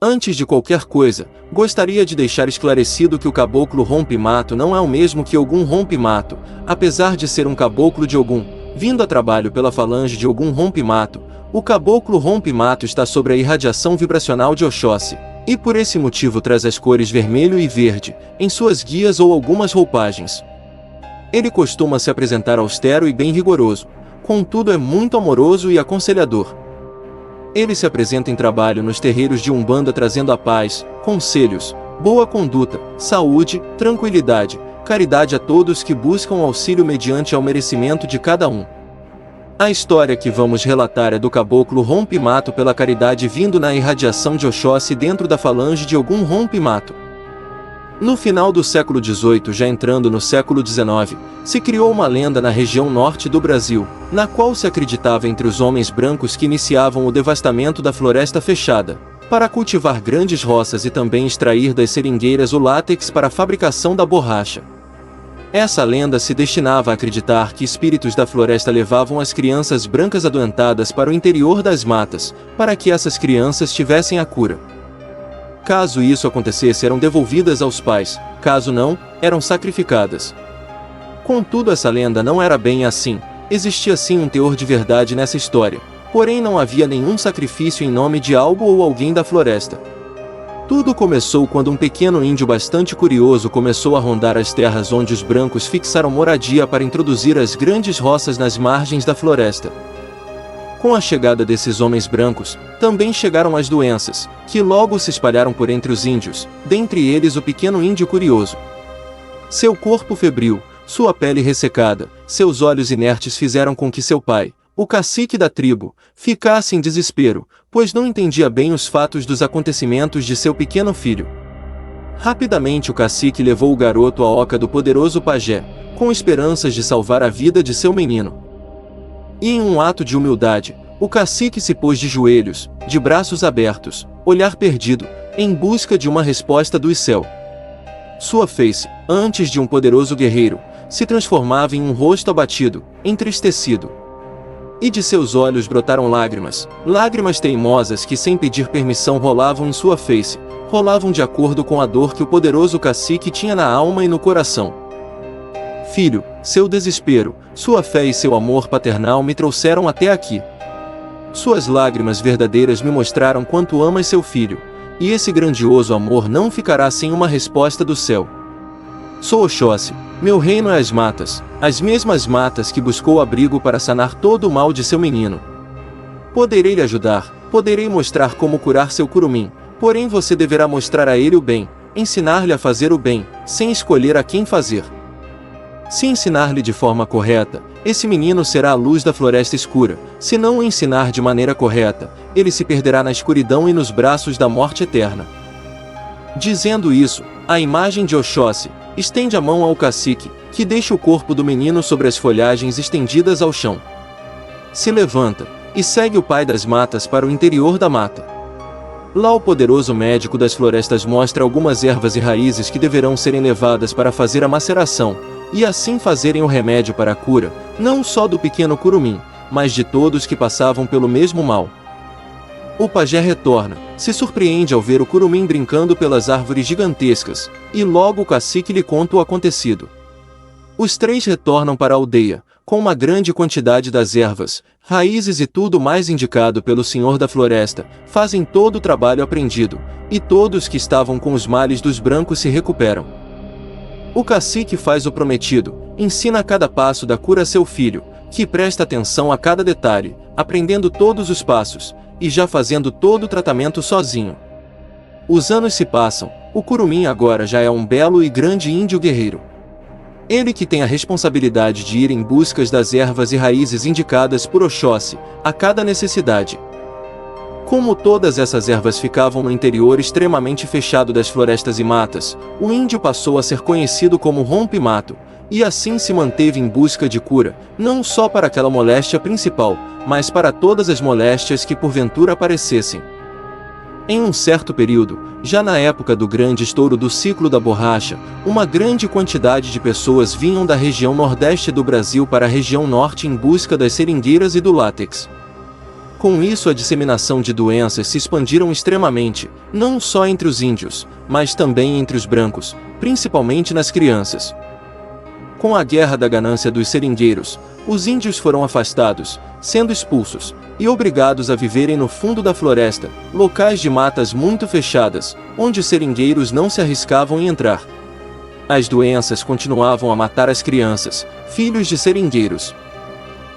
Antes de qualquer coisa, gostaria de deixar esclarecido que o caboclo rompe-mato não é o mesmo que Ogum rompe-mato, apesar de ser um caboclo de Ogum, vindo a trabalho pela falange de Ogum rompe-mato. O caboclo rompe-mato está sob a irradiação vibracional de Oxóssi, e por esse motivo traz as cores vermelho e verde, em suas guias ou algumas roupagens. Ele costuma se apresentar austero e bem rigoroso, contudo é muito amoroso e aconselhador. Ele se apresenta em trabalho nos terreiros de Umbanda trazendo a paz, conselhos, boa conduta, saúde, tranquilidade, caridade a todos que buscam auxílio mediante ao merecimento de cada um. A história que vamos relatar é do caboclo rompe-mato pela caridade vindo na irradiação de Oxóssi dentro da falange de Ogum rompe-mato. No final do século XVIII, já entrando no século XIX, se criou uma lenda na região norte do Brasil, na qual se acreditava entre os homens brancos que iniciavam o devastamento da floresta fechada, para cultivar grandes roças e também extrair das seringueiras o látex para a fabricação da borracha. Essa lenda se destinava a acreditar que espíritos da floresta levavam as crianças brancas adoentadas para o interior das matas, para que essas crianças tivessem a cura. Caso isso acontecesse, eram devolvidas aos pais, caso não, eram sacrificadas. Contudo, essa lenda não era bem assim, existia sim um teor de verdade nessa história, porém não havia nenhum sacrifício em nome de algo ou alguém da floresta. Tudo começou quando um pequeno índio bastante curioso começou a rondar as terras onde os brancos fixaram moradia para introduzir as grandes roças nas margens da floresta. Com a chegada desses homens brancos, também chegaram as doenças, que logo se espalharam por entre os índios, dentre eles o pequeno índio curioso. Seu corpo febril, sua pele ressecada, seus olhos inertes fizeram com que seu pai, o cacique da tribo, ficasse em desespero, pois não entendia bem os fatos dos acontecimentos de seu pequeno filho. Rapidamente o cacique levou o garoto à oca do poderoso pajé, com esperanças de salvar a vida de seu menino. E em um ato de humildade, o cacique se pôs de joelhos, de braços abertos, olhar perdido, em busca de uma resposta do céu. Sua face, antes de um poderoso guerreiro, se transformava em um rosto abatido, entristecido. E de seus olhos brotaram lágrimas, lágrimas teimosas que sem pedir permissão rolavam em sua face, rolavam de acordo com a dor que o poderoso cacique tinha na alma e no coração. Filho, seu desespero, sua fé e seu amor paternal me trouxeram até aqui. Suas lágrimas verdadeiras me mostraram quanto amas seu filho, e esse grandioso amor não ficará sem uma resposta do céu. Sou Oxóssi, meu reino é as matas, as mesmas matas que buscou abrigo para sanar todo o mal de seu menino. Poderei lhe ajudar, poderei mostrar como curar seu curumim, porém você deverá mostrar a ele o bem, ensinar-lhe a fazer o bem, sem escolher a quem fazer. Se ensinar-lhe de forma correta, esse menino será a luz da floresta escura. Se não o ensinar de maneira correta, ele se perderá na escuridão e nos braços da morte eterna. Dizendo isso, a imagem de Oxóssi estende a mão ao cacique, que deixa o corpo do menino sobre as folhagens estendidas ao chão. Se levanta, e segue o pai das matas para o interior da mata. Lá o poderoso médico das florestas mostra algumas ervas e raízes que deverão serem levadas para fazer a maceração, e assim fazerem o remédio para a cura, não só do pequeno curumim, mas de todos que passavam pelo mesmo mal. O pajé retorna, se surpreende ao ver o curumim brincando pelas árvores gigantescas, e logo o cacique lhe conta o acontecido. Os três retornam para a aldeia, com uma grande quantidade das ervas, raízes e tudo mais indicado pelo senhor da floresta, fazem todo o trabalho aprendido, e todos que estavam com os males dos brancos se recuperam. O cacique faz o prometido, ensina a cada passo da cura a seu filho, que presta atenção a cada detalhe, aprendendo todos os passos, e já fazendo todo o tratamento sozinho. Os anos se passam, o curumim agora já é um belo e grande índio guerreiro. Ele que tem a responsabilidade de ir em busca das ervas e raízes indicadas por Oxóssi, a cada necessidade. Como todas essas ervas ficavam no interior extremamente fechado das florestas e matas, o índio passou a ser conhecido como rompe-mato, e assim se manteve em busca de cura, não só para aquela moléstia principal, mas para todas as moléstias que porventura aparecessem. Em um certo período, já na época do grande estouro do ciclo da borracha, uma grande quantidade de pessoas vinham da região nordeste do Brasil para a região norte em busca das seringueiras e do látex. Com isso, a disseminação de doenças se expandiram extremamente, não só entre os índios, mas também entre os brancos, principalmente nas crianças. Com a guerra da ganância dos seringueiros, os índios foram afastados, sendo expulsos, e obrigados a viverem no fundo da floresta, locais de matas muito fechadas, onde os seringueiros não se arriscavam em entrar. As doenças continuavam a matar as crianças, filhos de seringueiros.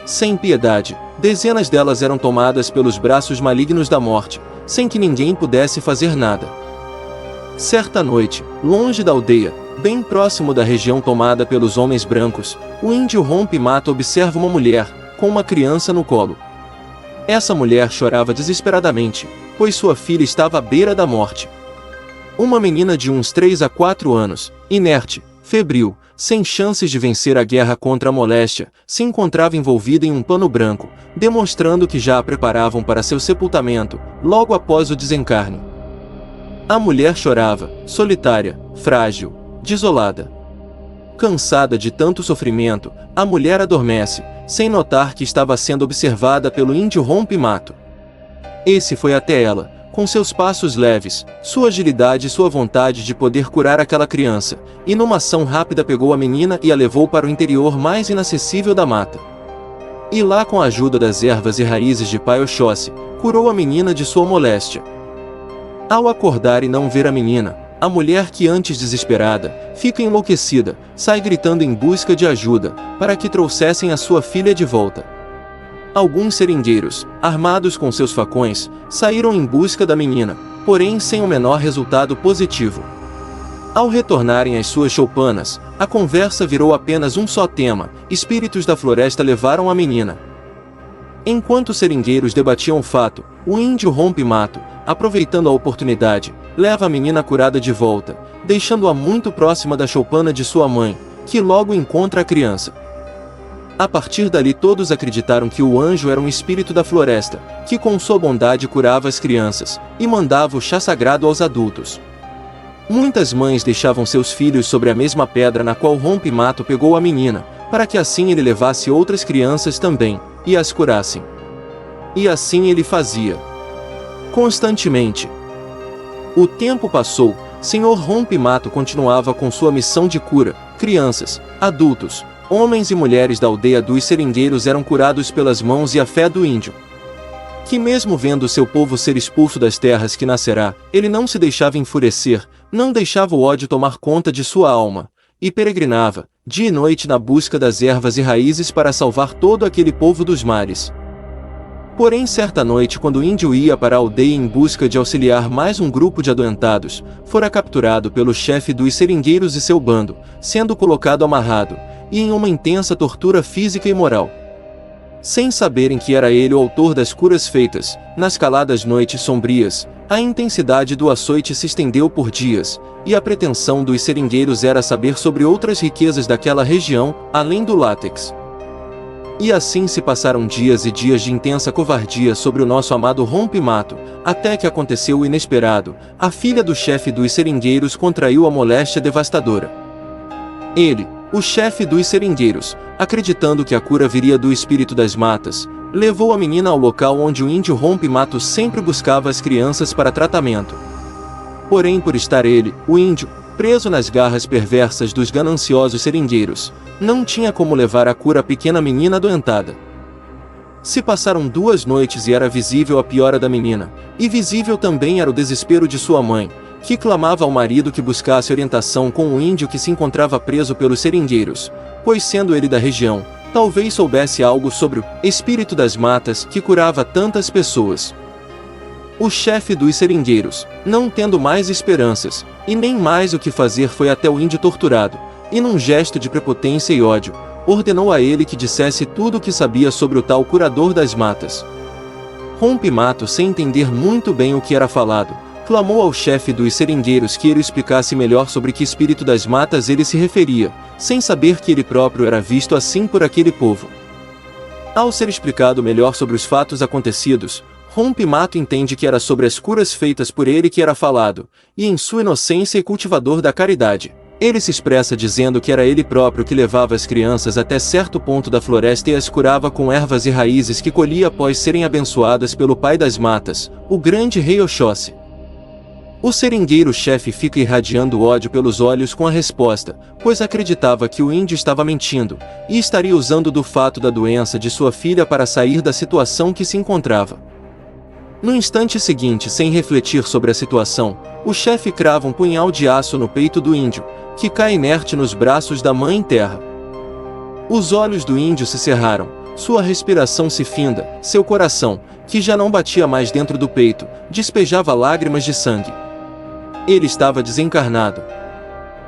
Sem piedade, dezenas delas eram tomadas pelos braços malignos da morte, sem que ninguém pudesse fazer nada. Certa noite, longe da aldeia, bem próximo da região tomada pelos homens brancos, o índio Rompe-Mato observa uma mulher, com uma criança no colo. Essa mulher chorava desesperadamente, pois sua filha estava à beira da morte. Uma menina de uns 3 a 4 anos, inerte, febril, sem chances de vencer a guerra contra a moléstia, se encontrava envolvida em um pano branco, demonstrando que já a preparavam para seu sepultamento, logo após o desencarne. A mulher chorava, solitária, frágil, desolada. Cansada de tanto sofrimento, a mulher adormece, sem notar que estava sendo observada pelo índio Rompe-Mato. Esse foi até ela, com seus passos leves, sua agilidade e sua vontade de poder curar aquela criança, e numa ação rápida pegou a menina e a levou para o interior mais inacessível da mata. E lá, com a ajuda das ervas e raízes de Pai Oxóssi, curou a menina de sua moléstia. Ao acordar e não ver a menina, a mulher, que antes desesperada, fica enlouquecida, sai gritando em busca de ajuda, para que trouxessem a sua filha de volta. Alguns seringueiros, armados com seus facões, saíram em busca da menina, porém sem o menor resultado positivo. Ao retornarem às suas choupanas, a conversa virou apenas um só tema: espíritos da floresta levaram a menina. Enquanto os seringueiros debatiam o fato, o índio Rompe-Mato, aproveitando a oportunidade, leva a menina curada de volta, deixando-a muito próxima da choupana de sua mãe, que logo encontra a criança. A partir dali, todos acreditaram que o anjo era um espírito da floresta, que com sua bondade curava as crianças, e mandava o chá sagrado aos adultos. Muitas mães deixavam seus filhos sobre a mesma pedra na qual Rompe-Mato pegou a menina, para que assim ele levasse outras crianças também, e as curassem. E assim ele fazia. Constantemente. O tempo passou, Senhor Rompe-Mato continuava com sua missão de cura. Crianças, adultos, homens e mulheres da aldeia dos seringueiros eram curados pelas mãos e a fé do índio, que mesmo vendo seu povo ser expulso das terras que nascerá, ele não se deixava enfurecer, não deixava o ódio tomar conta de sua alma, e peregrinava, dia e noite, na busca das ervas e raízes para salvar todo aquele povo dos mares. Porém, certa noite, quando o índio ia para a aldeia em busca de auxiliar mais um grupo de adoentados, fora capturado pelo chefe dos seringueiros e seu bando, sendo colocado amarrado, e em uma intensa tortura física e moral. Sem saberem que era ele o autor das curas feitas, nas caladas noites sombrias, a intensidade do açoite se estendeu por dias, e a pretensão dos seringueiros era saber sobre outras riquezas daquela região, além do látex. E assim se passaram dias e dias de intensa covardia sobre o nosso amado Rompe-Mato, até que aconteceu o inesperado: a filha do chefe dos seringueiros contraiu a moléstia devastadora. Ele, o chefe dos seringueiros, acreditando que a cura viria do espírito das matas, levou a menina ao local onde o índio Rompe-Mato sempre buscava as crianças para tratamento. Porém, por estar ele, o índio, preso nas garras perversas dos gananciosos seringueiros, não tinha como levar a cura à pequena menina adoentada. Se passaram 2 noites e era visível a piora da menina, e visível também era o desespero de sua mãe, que clamava ao marido que buscasse orientação com o índio que se encontrava preso pelos seringueiros, pois sendo ele da região, talvez soubesse algo sobre o espírito das matas que curava tantas pessoas. O chefe dos seringueiros, não tendo mais esperanças, e nem mais o que fazer, foi até o índio torturado, e num gesto de prepotência e ódio, ordenou a ele que dissesse tudo o que sabia sobre o tal curador das matas. Rompe-Mato, sem entender muito bem o que era falado, clamou ao chefe dos seringueiros que ele explicasse melhor sobre que espírito das matas ele se referia, sem saber que ele próprio era visto assim por aquele povo. Ao ser explicado melhor sobre os fatos acontecidos, Rompe-Mato entende que era sobre as curas feitas por ele que era falado, e em sua inocência e cultivador da caridade, Ele se expressa dizendo que era ele próprio que levava as crianças até certo ponto da floresta e as curava com ervas e raízes que colhia após serem abençoadas pelo pai das matas, o grande rei Oxóssi. O seringueiro-chefe fica irradiando ódio pelos olhos com a resposta, pois acreditava que o índio estava mentindo, e estaria usando do fato da doença de sua filha para sair da situação que se encontrava. No instante seguinte, sem refletir sobre a situação, o chefe crava um punhal de aço no peito do índio, que cai inerte nos braços da Mãe Terra. Os olhos do índio se cerraram, sua respiração se finda, seu coração, que já não batia mais dentro do peito, despejava lágrimas de sangue. Ele estava desencarnado.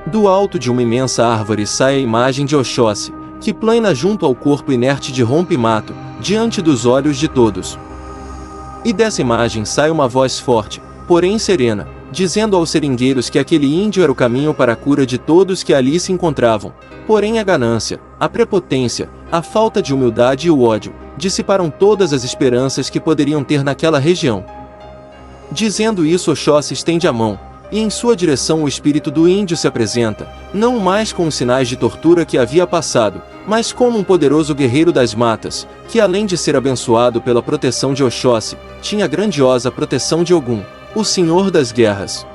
Do alto de uma imensa árvore sai a imagem de Oxóssi, que plana junto ao corpo inerte de Rompe-Mato, diante dos olhos de todos. E dessa imagem sai uma voz forte, porém serena, dizendo aos seringueiros que aquele índio era o caminho para a cura de todos que ali se encontravam, porém a ganância, a prepotência, a falta de humildade e o ódio, dissiparam todas as esperanças que poderiam ter naquela região. Dizendo isso, Oxóssi estende a mão, e em sua direção o espírito do índio se apresenta, não mais com os sinais de tortura que havia passado, mas como um poderoso guerreiro das matas, que além de ser abençoado pela proteção de Oxóssi, tinha a grandiosa proteção de Ogum, o Senhor das Guerras.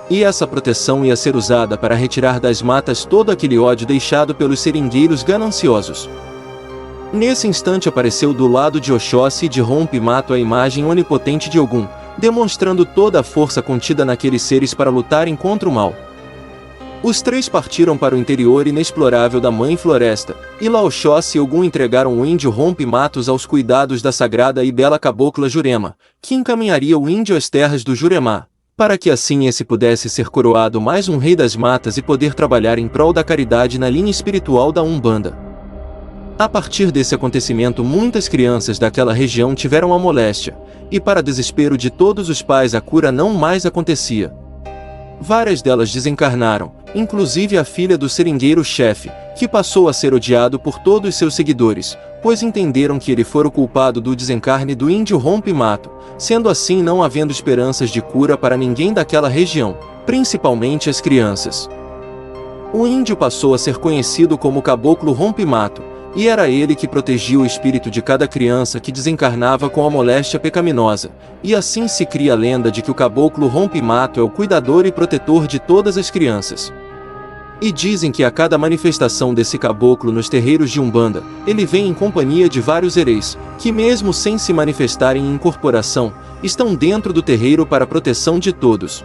E essa proteção ia ser usada para retirar das matas todo aquele ódio deixado pelos seringueiros gananciosos. Nesse instante apareceu do lado de Oxóssi e de Rompe-Mato a imagem onipotente de Ogum, demonstrando toda a força contida naqueles seres para lutarem contra o mal. Os três partiram para o interior inexplorável da Mãe Floresta, e lá Oxóssi e Ogum entregaram o índio Rompe-Matos aos cuidados da sagrada e bela cabocla Jurema, que encaminharia o índio às terras do Juremá, para que assim esse pudesse ser coroado mais um rei das matas e poder trabalhar em prol da caridade na linha espiritual da Umbanda. A partir desse acontecimento, muitas crianças daquela região tiveram a moléstia, e para desespero de todos os pais a cura não mais acontecia. Várias delas desencarnaram, inclusive a filha do seringueiro-chefe, que passou a ser odiado por todos seus seguidores, pois entenderam que ele fora o culpado do desencarne do índio Rompe-Mato, sendo assim não havendo esperanças de cura para ninguém daquela região, principalmente as crianças. O índio passou a ser conhecido como Caboclo Rompe-Mato, e era ele que protegia o espírito de cada criança que desencarnava com a moléstia pecaminosa, e assim se cria a lenda de que o Caboclo Rompe-Mato é o cuidador e protetor de todas as crianças. E dizem que a cada manifestação desse caboclo nos terreiros de Umbanda, ele vem em companhia de vários hereis, que mesmo sem se manifestarem em incorporação, estão dentro do terreiro para a proteção de todos.